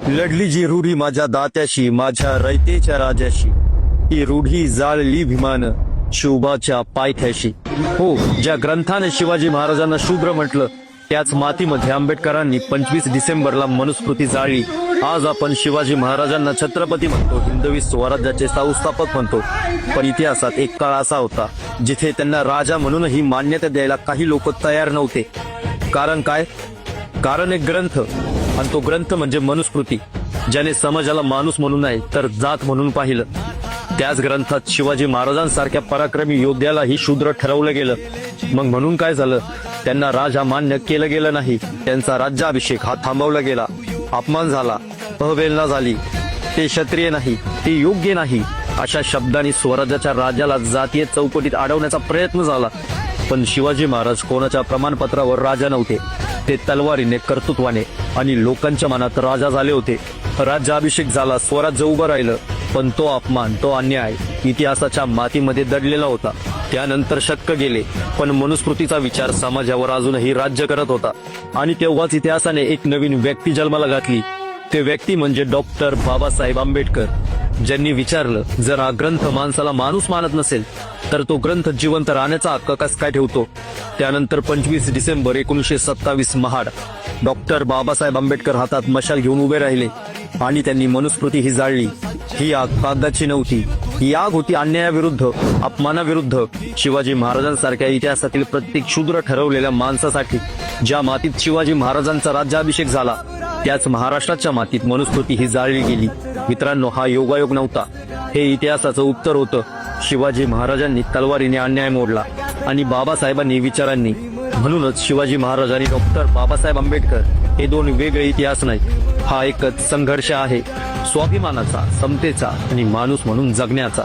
लढली जी रूढी माझ्या दात्याशी, माझ्या रयतेच्या राजाशी, ही रूढी जाळली भीमान शिवबाच्या पायथ्याशी. हो, ज्या ग्रंथाने शिवाजी महाराजांना शूद्र म्हटलं, त्याच मातीमध्ये आंबेडकरांनी 25 डिसेंबरला मनुस्मृती जाळली. आज आपण शिवाजी महाराजांना छत्रपती म्हणतो, हिंदवी स्वराज्याचे संस्थापक म्हणतो. पण इतिहासात एक काळ असा होता जिथे त्यांना राजा म्हणूनही मान्यता द्यायला काही लोक तयार नव्हते. कारण काय? कारण एक ग्रंथ, आणि तो ग्रंथ म्हणजे मनुस्मृती, ज्याने समाजाला माणूस म्हणून नाही तर जात म्हणून पाहिलं. त्याच ग्रंथात शिवाजी महाराजांसारख्या पराक्रमी योद्ध्यालाही शूद्र ठरवलं गेलं. मग म्हणून काय झालं? त्यांना राजा मान्य केलं गेलं नाही. त्यांचा राज्याभिषेक हा थांबवला गेला. अपमान झाला, अवहेलना झाली. ते क्षत्रिय नाही, ते योग्य नाही, अशा शब्दांनी स्वराज्याच्या राजाला जातीय चौकटीत अडवण्याचा प्रयत्न झाला. पण शिवाजी महाराज कोणाच्या प्रमाणपत्रावर राजा नव्हते. ते तलवारीने, कर्तृत्वाने आणि लोकांच्या मनात राजा झाले होते. राज्याभिषेक झाला, स्वराज्य उभं राहिलं. पण तो अपमान, तो अन्याय इतिहासाच्या मातीमध्ये दडलेला होता. त्यानंतर शक्य गेले, पण मनुस्मृतीचा विचार समाजावर अजूनही राज्य करत होता. आणि तेव्हाच इतिहासाने एक नवीन व्यक्ती जन्माला घातली. ते व्यक्ती म्हणजे डॉक्टर बाबासाहेब आंबेडकर, ज्यांनी विचारलं, जर हा ग्रंथ माणसाला माणूस मानत नसेल तर तो ग्रंथ जिवंत राहण्याचा हक्क कसा काय ठेवतो? त्यानंतर 25 डिसेंबर 1927 महाड. डॉक्टर बाबासाहेब आंबेडकर हातात मशाल घेऊन उभे राहिले आणि त्यांनी मनुस्मृती ही जाळली. ही आग कागदाची नव्हती, ही आग होती अन्यायाविरुद्ध, अपमानाविरुद्ध, शिवाजी महाराजांसारख्या इतिहासातील प्रत्येक शूद्र ठरवलेल्या माणसासाठी. ज्या मातीत शिवाजी महाराजांचा राज्याभिषेक झाला, त्याच महाराष्ट्राच्या मातीत मनुस्मृती ही जाळली गेली. मित्रांनो, हा योगायोग नव्हता, हे इतिहासाचं उत्तर होतं. शिवाजी महाराजांनी तलवारीने अन्याय मोडला आणि बाबासाहेबांनी विचारांनी. म्हणूनच शिवाजी महाराज आणि डॉक्टर बाबासाहेब आंबेडकर हे दोन वेगळे इतिहास नाहीत. हा एकच संघर्ष आहे, स्वाभिमानाचा, समतेचा आणि माणूस म्हणून जगण्याचा.